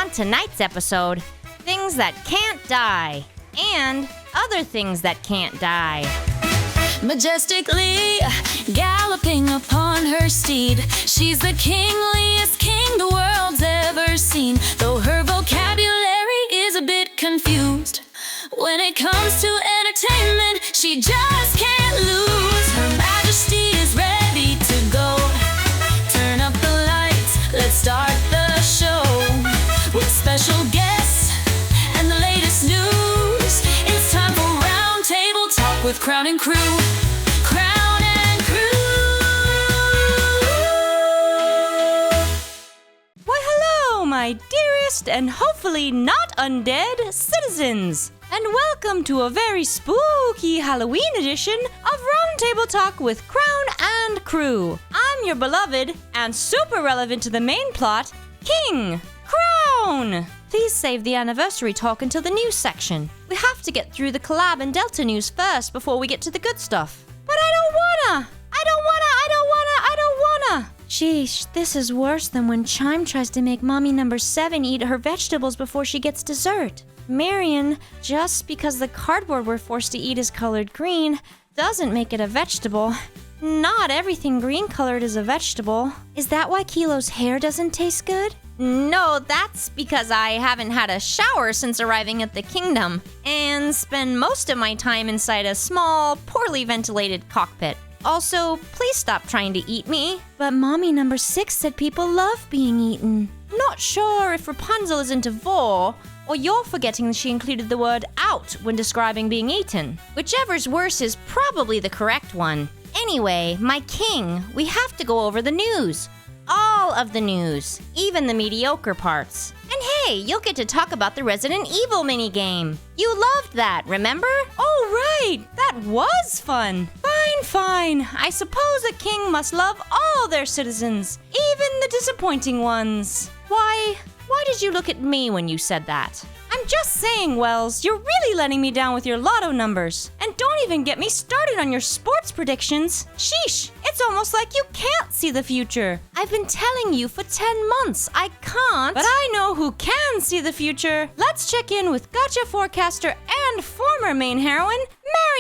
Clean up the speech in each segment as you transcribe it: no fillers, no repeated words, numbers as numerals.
On tonight's episode, things that can't die, and other things that can't die. Majestically galloping upon her steed, she's the kingliest king the world's ever seen. Though her vocabulary is a bit confused, when it comes to entertainment, she just can't lose. Her Majesty is ready to go. Turn up the lights, let's start the show with special guests and the latest news. It's time for Roundtable Talk with Crown and Crew. Crown and Crew. Why, hello, my dearest and hopefully not undead citizens, and welcome to a very spooky Halloween edition of Roundtable Talk with Crown and Crew. I'm your beloved and super relevant to the main plot, King Crown. Please save the anniversary talk until the news section. We have to get through the collab and Delta news first before we get to the good stuff. But I don't wanna! Sheesh, this is worse than when Chime tries to make mommy number 7 eat her vegetables before she gets dessert. Marion, just because the cardboard we're forced to eat is colored green, doesn't make it a vegetable. Not everything green colored is a vegetable. Is that why Kilo's hair doesn't taste good? No, that's because I haven't had a shower since arriving at the kingdom, and spend most of my time inside a small, poorly ventilated cockpit. Also, please stop trying to eat me. But mommy number 6 said people love being eaten. Not sure if Rapunzel is into vor, or you're forgetting that she included the word out when describing being eaten. Whichever's worse is probably the correct one. Anyway, my king, we have to go over the news. All of the news, even the mediocre parts. And hey, you'll get to talk about the Resident Evil minigame. You loved that, remember? Oh, right, that was fun. Fine. I suppose a king must love all their citizens, even the disappointing ones. Why did you look at me when you said that? I'm just saying, Wells, you're really letting me down with your lotto numbers. And don't even get me started on your sports predictions. Sheesh, it's almost like you can't see the future. I've been telling you for 10 months I can't. But I know who can see the future. Let's check in with Gacha forecaster and former main heroine,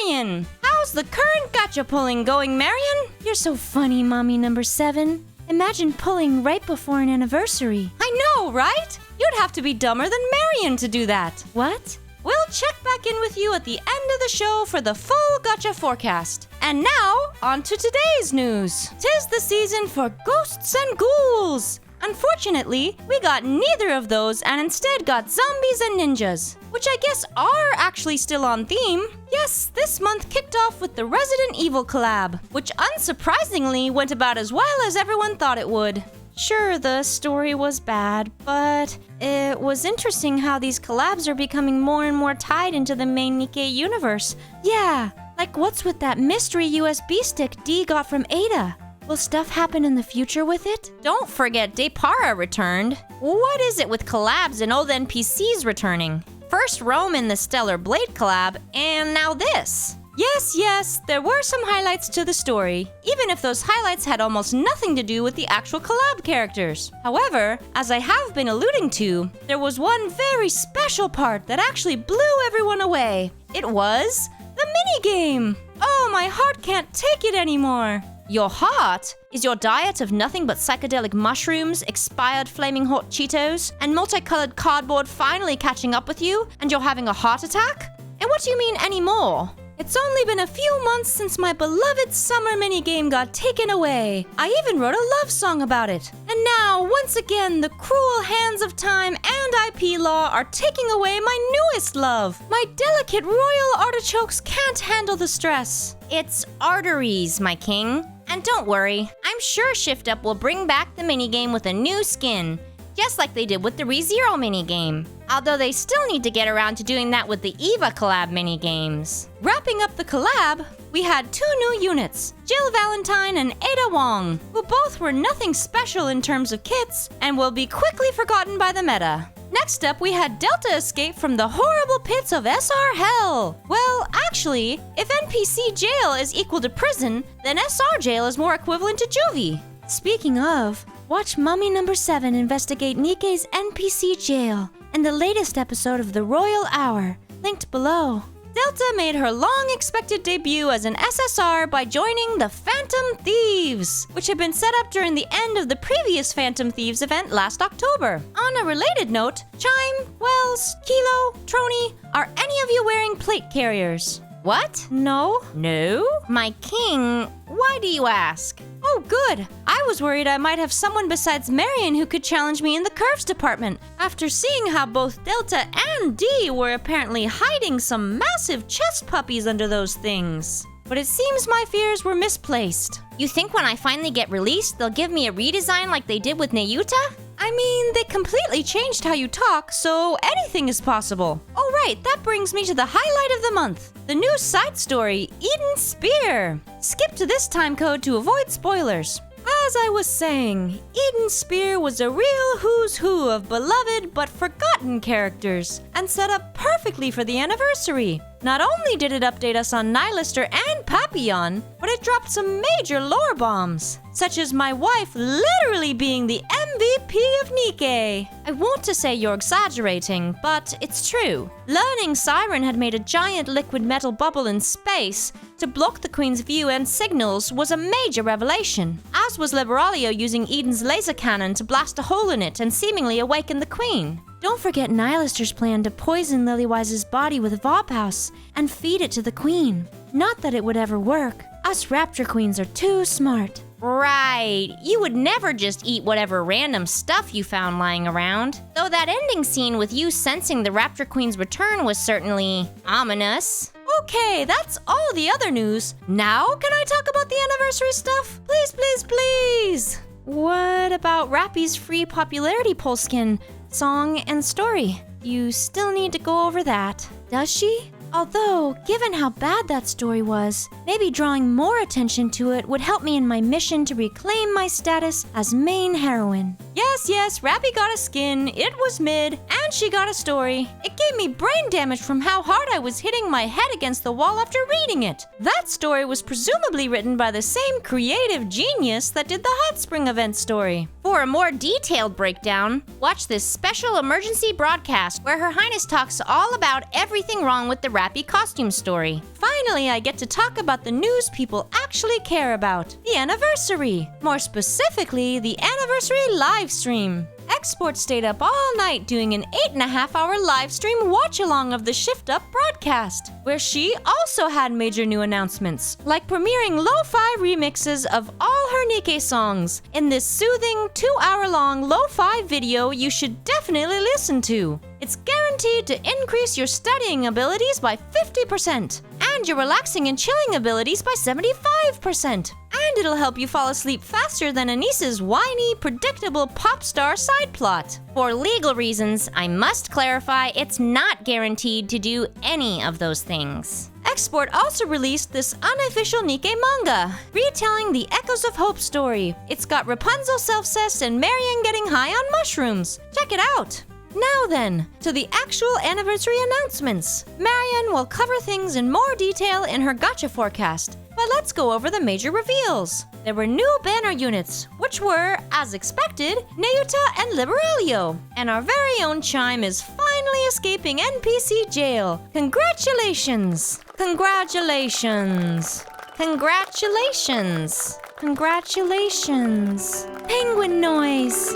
Marion. How's the current Gacha pulling going, Marion? You're so funny, mommy number 7. Imagine pulling right before an anniversary. I know, right? You'd have to be dumber than Marion to do that. What? We'll check back in with you at the end of the show for the full Gacha forecast. And now, on to today's news. 'Tis the season for ghosts and ghouls. Unfortunately, we got neither of those and instead got zombies and ninjas, which I guess are actually still on theme. Yes, this month kicked off with the Resident Evil collab, which unsurprisingly went about as well as everyone thought it would. Sure, the story was bad, but it was interesting how these collabs are becoming more and more tied into the main Nikke universe. Yeah, like what's with that mystery USB stick D got from Ada? Will stuff happen in the future with it? Don't forget Depara returned. What is it with collabs and old NPCs returning? First Rome in the Stellar Blade collab, and now this. Yes, there were some highlights to the story, even if those highlights had almost nothing to do with the actual collab characters. However, as I have been alluding to, there was one very special part that actually blew everyone away. It was the minigame. Oh, my heart can't take it anymore. Your heart? Is your diet of nothing but psychedelic mushrooms, expired flaming hot Cheetos, and multicolored cardboard finally catching up with you, and you're having a heart attack? And what do you mean anymore? It's only been a few months since my beloved summer minigame got taken away. I even wrote a love song about it. And now, once again, the cruel hands of time and IP law are taking away my newest love. My delicate royal artichokes can't handle the stress. It's arteries, my king. And don't worry, I'm sure ShiftUp will bring back the minigame with a new skin, just like they did with the ReZero minigame. Although they still need to get around to doing that with the Eva collab minigames. Wrapping up the collab, we had 2 new units, Jill Valentine and Ada Wong, who both were nothing special in terms of kits and will be quickly forgotten by the meta. Next up, we had Delta escape from the horrible pits of SR Hell. Well, actually, if NPC jail is equal to prison, then SR jail is more equivalent to juvie. Speaking of, Watch Mummy number 7 investigate Nikke's NPC jail and the latest episode of The Royal Hour, linked below. Delta made her long-expected debut as an SSR by joining the Phantom Thieves, which had been set up during the end of the previous Phantom Thieves event last October. On a related note, Chime, Wells, Kilo, Trony, are any of you wearing plate carriers? What? No? No? My king, why do you ask? Oh, good. I was worried I might have someone besides Marion who could challenge me in the curves department, after seeing how both Delta and D were apparently hiding some massive chest puppies under those things. But it seems my fears were misplaced. You think when I finally get released, they'll give me a redesign like they did with Nayuta? I mean, they completely changed how you talk, so anything is possible. Oh right, that brings me to the highlight of the month. The new side story, Eden's Spear. Skip to this time code to avoid spoilers. As I was saying, Eden's Spear was a real who's who of beloved but forgotten characters, and set up perfectly for the anniversary. Not only did it update us on Nylister and Papillon, but it dropped some major lore bombs, such as my wife literally being the MVP of Nikke. I want to say you're exaggerating, but it's true. Learning Siren had made a giant liquid metal bubble in space to block the Queen's view and signals was a major revelation, as was Liberalia using Eden's laser cannon to blast a hole in it and seemingly awaken the Queen. Don't forget Nylister's plan to poison Lilywise's body with Vophouse and feed it to the Queen. Not that it would ever work. Us Raptor Queens are too smart. Right, you would never just eat whatever random stuff you found lying around. Though that ending scene with you sensing the Raptor Queen's return was certainly ominous. Okay, that's all the other news. Now can I talk about the anniversary stuff? Please, please, please. What about RAPI's free popularity poll skin, song, and story? You still need to go over that. Does she? Although, given how bad that story was, maybe drawing more attention to it would help me in my mission to reclaim my status as main heroine. Yes, RAPI got a skin, it was mid, and she got a story. It gave me brain damage from how hard I was hitting my head against the wall after reading it. That story was presumably written by the same creative genius that did the Hot Spring event story. For a more detailed breakdown, watch this special emergency broadcast where Her Highness talks all about everything wrong with the RAPI costume story. Finally, I get to talk about the news people actually care about, the anniversary. More specifically, the anniversary live stream. Export stayed up all night doing an 8.5-hour live stream watch-along of the ShiftUp broadcast, where she also had major new announcements, like premiering lo-fi remixes of all her Nikke songs in this soothing 2-hour-long lo-fi video you should definitely listen to. It's guaranteed to increase your studying abilities by 50%, and your relaxing and chilling abilities by 75%. And it'll help you fall asleep faster than Anissa's whiny, predictable pop star side plot. For legal reasons, I must clarify it's not guaranteed to do any of those things. Export also released this unofficial Nikke manga, retelling the Echoes of Hope story. It's got Rapunzel self-cessed and Marion getting high on mushrooms. Check it out! Now then, to the actual anniversary announcements. Marion will cover things in more detail in her Gacha forecast, but let's go over the major reveals. There were new banner units, which were, as expected, Nayuta and Liberalia. And our very own Chime is finally escaping NPC jail. Congratulations! Congratulations! Congratulations! Congratulations! Penguin noise!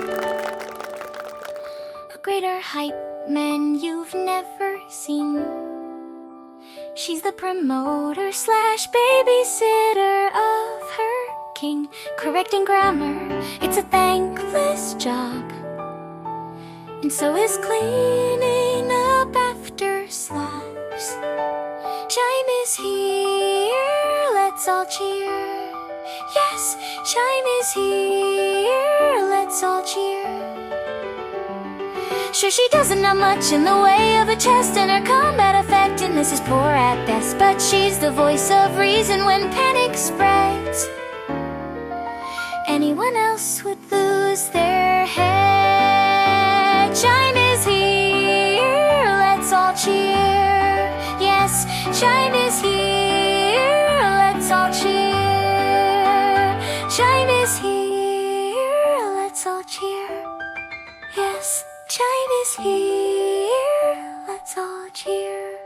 Greater hype man you've never seen. She's the promoter slash babysitter of her king. Correcting grammar, it's a thankless job. And so is cleaning up after slobs. Chime is here, let's all cheer. Yes, Chime is here, let's all cheer. Sure, she doesn't have much in the way of a chest, and her combat effectiveness is poor at best. But she's the voice of reason when panic spreads. Anyone else would lose their head. Chime is here, let's all cheer. Yes, Chime is here, let's all cheer. Chime is here, let's all here. Let's all cheer.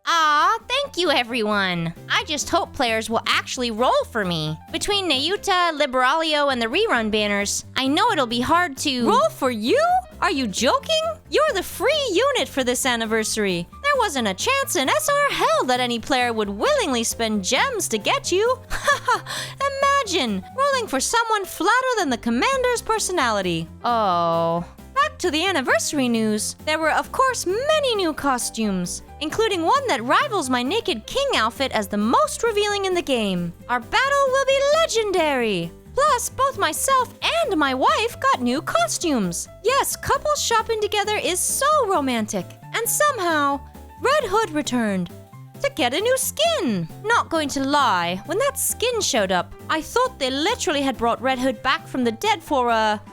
Aw, thank you everyone. I just hope players will actually roll for me. Between Nayuta, Liberalio, and the rerun banners, I know it'll be hard to... Roll for you? Are you joking? You're the free unit for this anniversary. There wasn't a chance in SR hell that any player would willingly spend gems to get you. Haha, imagine rolling for someone flatter than the commander's personality. Oh. Back to the anniversary news. There were, of course, many new costumes, including one that rivals my Naked King outfit as the most revealing in the game. Our battle will be legendary. Plus, both myself and my wife got new costumes. Yes, couples shopping together is so romantic. And somehow, Red Hood returned to get a new skin. Not going to lie, when that skin showed up, I thought they literally had brought Red Hood back from the dead for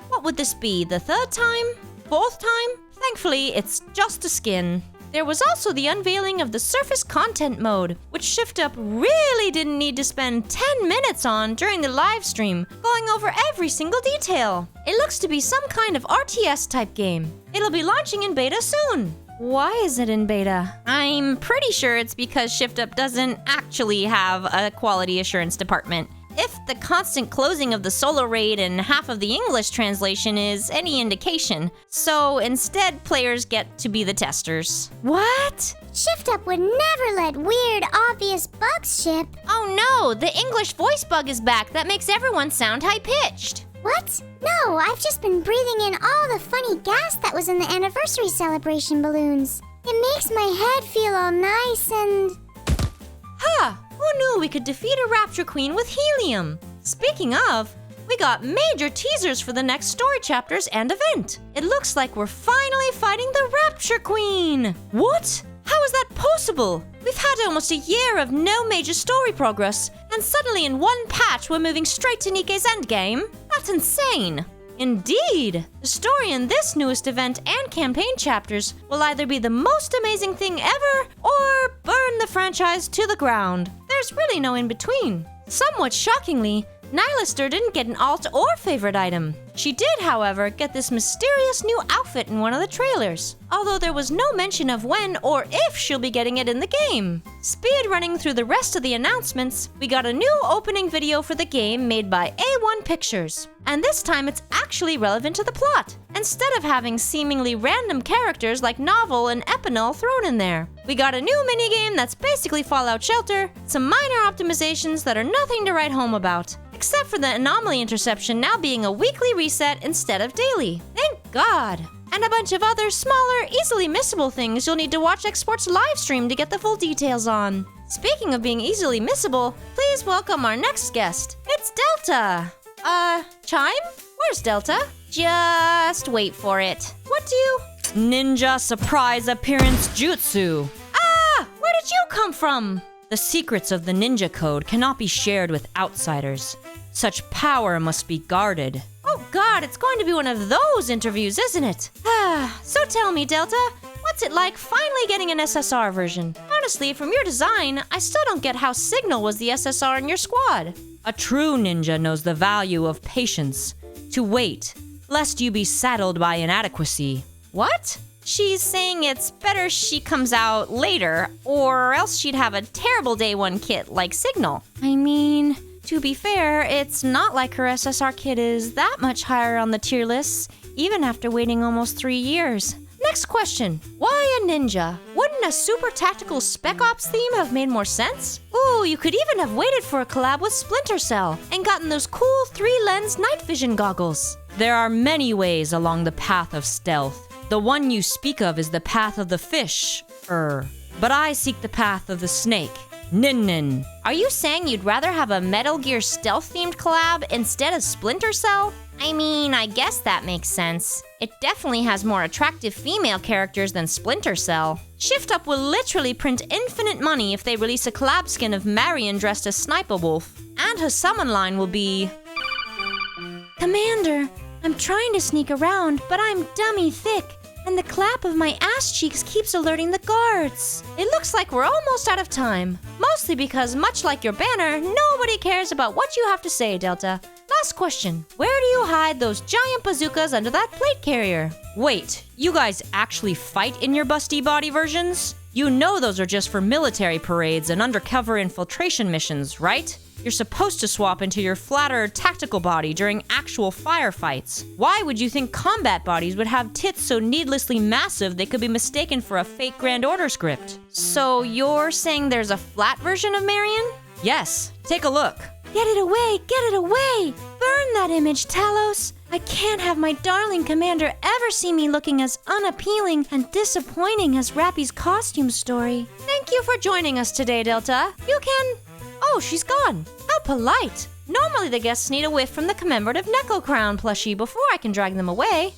what would this be, the third time? Fourth time? Thankfully, it's just a skin. There was also the unveiling of the surface content mode, which ShiftUp really didn't need to spend 10 minutes on during the live stream, going over every single detail. It looks to be some kind of RTS type game. It'll be launching in beta soon. Why is it in beta? I'm pretty sure it's because ShiftUp doesn't actually have a quality assurance department. If the constant closing of the solo raid and half of the English translation is any indication. So instead, players get to be the testers. What? ShiftUp would never let weird, obvious bugs ship. Oh no, the English voice bug is back that makes everyone sound high-pitched. What? No, I've just been breathing in all the funny gas that was in the anniversary celebration balloons. It makes my head feel all nice and... Ha! Who knew we could defeat a Rapture Queen with helium? Speaking of, we got major teasers for the next story chapters and event. It looks like we're finally fighting the Rapture Queen. What? How is that possible? We've had almost a year of no major story progress, and suddenly in one patch we're moving straight to Nikke's endgame? That's insane. Indeed! The story in this newest event and campaign chapters will either be the most amazing thing ever or burn the franchise to the ground. There's really no in between. Somewhat shockingly, Nylister didn't get an alt or favorite item. She did, however, get this mysterious new outfit in one of the trailers, although there was no mention of when or if she'll be getting it in the game. Speed running through the rest of the announcements, we got a new opening video for the game made by A1 Pictures. And this time it's actually relevant to the plot, instead of having seemingly random characters like Novel and Epinol thrown in there. We got a new minigame that's basically Fallout Shelter, some minor optimizations that are nothing to write home about, except for the anomaly interception now being a weekly reset instead of daily. Thank God! And a bunch of other smaller, easily missable things you'll need to watch Export's live stream to get the full details on. Speaking of being easily missable, please welcome our next guest. It's Delta! Chime? Where's Delta? Just wait for it. What do you... Ninja surprise appearance jutsu. Ah! Where did you come from? The secrets of the ninja code cannot be shared with outsiders. Such power must be guarded. Oh God, it's going to be one of those interviews, isn't it? So tell me, Delta, what's it like finally getting an SSR version? Honestly, from your design, I still don't get how Signal was the SSR in your squad. A true ninja knows the value of patience. To wait, lest you be saddled by inadequacy. What? She's saying it's better she comes out later, or else she'd have a terrible day one kit like Signal. I mean, to be fair, it's not like her SSR kit is that much higher on the tier lists, even after waiting almost 3 years. Next question. Why a ninja? Wouldn't a super tactical Spec Ops theme have made more sense? Ooh, you could even have waited for a collab with Splinter Cell and gotten those cool 3-lens night vision goggles. There are many ways along the path of stealth. The one you speak of is the path of the fish, but I seek the path of the snake, Nin. Are you saying you'd rather have a Metal Gear stealth-themed collab instead of Splinter Cell? I mean, I guess that makes sense. It definitely has more attractive female characters than Splinter Cell. ShiftUp will literally print infinite money if they release a collab skin of Marion dressed as Sniper Wolf. And her summon line will be... Commander, I'm trying to sneak around, but I'm dummy thick, and the clap of my ass cheeks keeps alerting the guards. It looks like we're almost out of time. Mostly because, much like your banner, nobody cares about what you have to say, Delta. last question. Where do you hide those giant bazookas under that plate carrier? Wait, you guys actually fight in your busty body versions? You know those are just for military parades and undercover infiltration missions, right? You're supposed to swap into your flatter tactical body during actual firefights. Why would you think combat bodies would have tits so needlessly massive they could be mistaken for a fake Grand Order script? So you're saying there's a flat version of Marion? Yes, take a look. Get it away! Get it away! Burn that image, Talos! I can't have my darling commander ever see me looking as unappealing and disappointing as RAPI's costume story. Thank you for joining us today, Delta. You can... Oh, she's gone. How polite. Normally the guests need a whiff from the commemorative Nikke crown plushie before I can drag them away.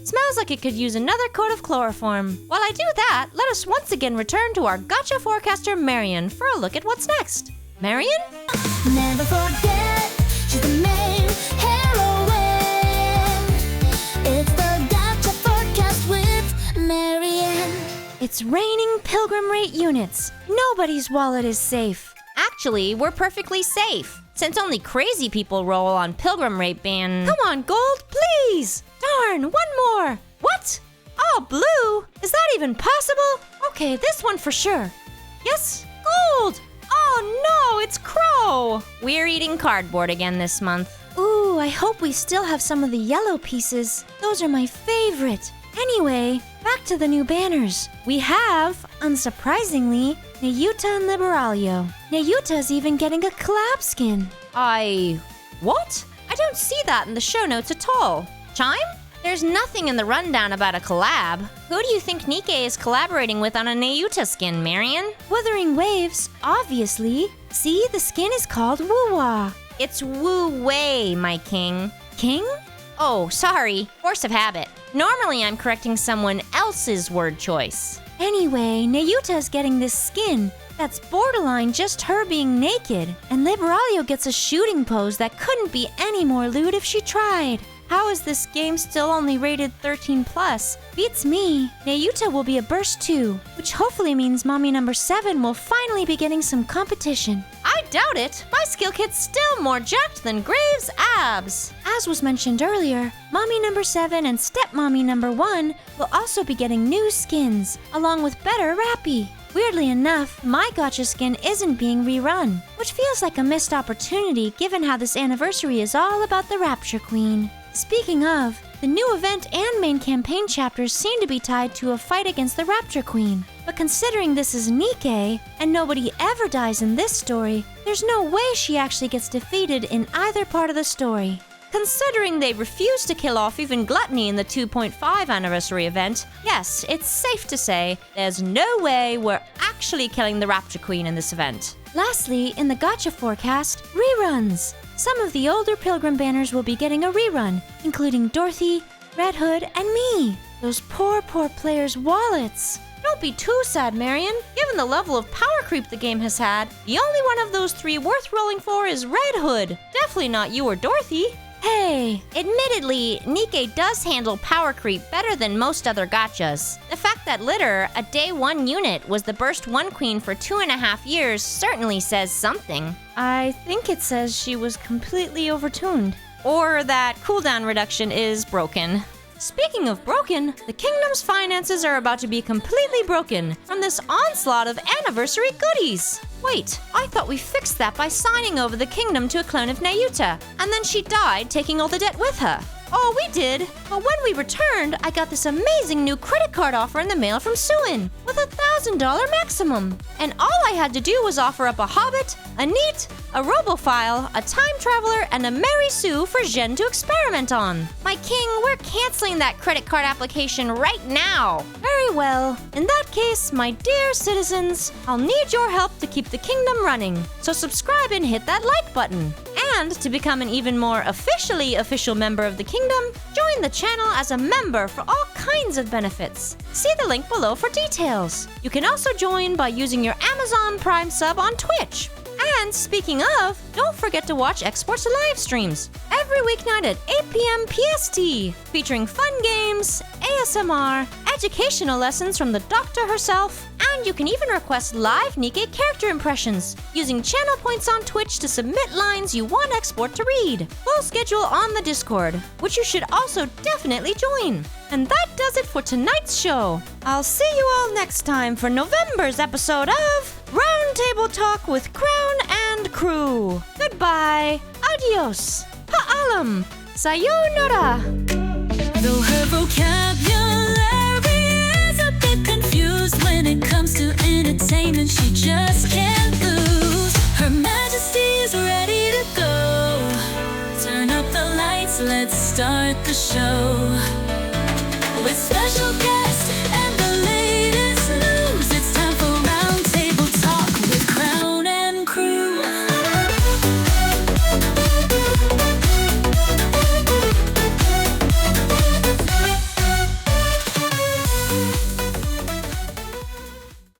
Smells like it could use another coat of chloroform. While I do that, let us once again return to our Gacha forecaster Marion for a look at what's next. Marion? Never forget, she's the main heroine. It's the Gacha forecast with Marianne. It's raining pilgrim rate units. Nobody's wallet is safe. Actually, we're perfectly safe, since only crazy people roll on pilgrim rate ban. Come on, Gold, please! Darn, one more! What? Oh, Blue? Is that even possible? Okay, this one for sure. Yes, Gold! Oh no, it's Crow! We're eating cardboard again this month. Ooh, I hope we still have some of the yellow pieces. Those are my favorite. Anyway, back to the new banners. We have, unsurprisingly, Nayuta and Liberaglio. Nayuta's even getting a collab skin. What? I don't see that in the show notes at all. Chime? There's nothing in the rundown about a collab. Who do you think Nikke is collaborating with on a Nayuta skin, Marion? Wuthering Waves, obviously. See, the skin is called Woo-Wah. It's Wu Wei, my king. King? Oh, sorry. Force of habit. Normally I'm correcting someone else's word choice. Anyway, Nayuta is getting this skin that's borderline just her being naked, and Liberaglio gets a shooting pose that couldn't be any more lewd if she tried. How is this game still only rated 13+? Beats me. Nayuta will be a burst too, which hopefully means mommy number 7 will finally be getting some competition. I doubt it. My skill kit's still more jacked than Graves' abs. As was mentioned earlier, mommy number 7 and stepmommy number 1 will also be getting new skins, along with better RAPI. Weirdly enough, my Gacha skin isn't being rerun, which feels like a missed opportunity given how this anniversary is all about the Rapture Queen. Speaking of, the new event and main campaign chapters seem to be tied to a fight against the Rapture Queen. But considering this is Nikke, and nobody ever dies in this story, there's no way she actually gets defeated in either part of the story. Considering they refused to kill off even Gluttony in the 2.5 anniversary event, yes, it's safe to say there's no way we're actually killing the Rapture Queen in this event. Lastly, in the Gacha forecast, reruns. Some of the older Pilgrim banners will be getting a rerun, including Dorothy, Red Hood, and me. Those poor players' wallets. Don't be too sad, Marion. Given the level of power creep the game has had, the only one of those three worth rolling for is Red Hood. Definitely not you or Dorothy. Hey! Admittedly, Nikke does handle power creep better than most other gachas. The fact that Litter, a day 1 unit, was the burst 1 queen for 2.5 years certainly says something. I think it says she was completely overtuned. Or that cooldown reduction is broken. Speaking of broken, the kingdom's finances are about to be completely broken from this onslaught of anniversary goodies. Wait, I thought we fixed that by signing over the kingdom to a clone of Nayuta, and then she died, taking all the debt with her. Oh, we did, but when we returned, I got this amazing new credit card offer in the mail from Suin, with a $1,000 maximum. And all I had to do was offer up a Hobbit, a Neat, a Robophile, a Time Traveler, and a Mary Sue for Jen to experiment on. My king, we're canceling that credit card application right now. Very well. In that case, my dear citizens, I'll need your help to keep the kingdom running. So subscribe and hit that like button. And to become an even more officially official member of the kingdom, join the channel as a member for all kinds of benefits. See the link below for details. You can also join by using your Amazon Prime sub on Twitch. And speaking of, don't forget to watch Export's live streams every weeknight at 8 p.m. PST, featuring fun games, ASMR, educational lessons from the doctor herself, And you can even request live Nikke character impressions, using channel points on Twitch to submit lines you want Export to read. Full schedule on the Discord, which you should also definitely join. And that does it for tonight's show. I'll see you all next time for November's episode of Roundtable Talk with Crown and Crew. Goodbye, adios, pa'alam, sayonara. Though her vocabulary is a bit confused when it comes to entertainment, she just can't lose. Her Majesty is ready to go. Turn up the lights, let's start the show. With special guests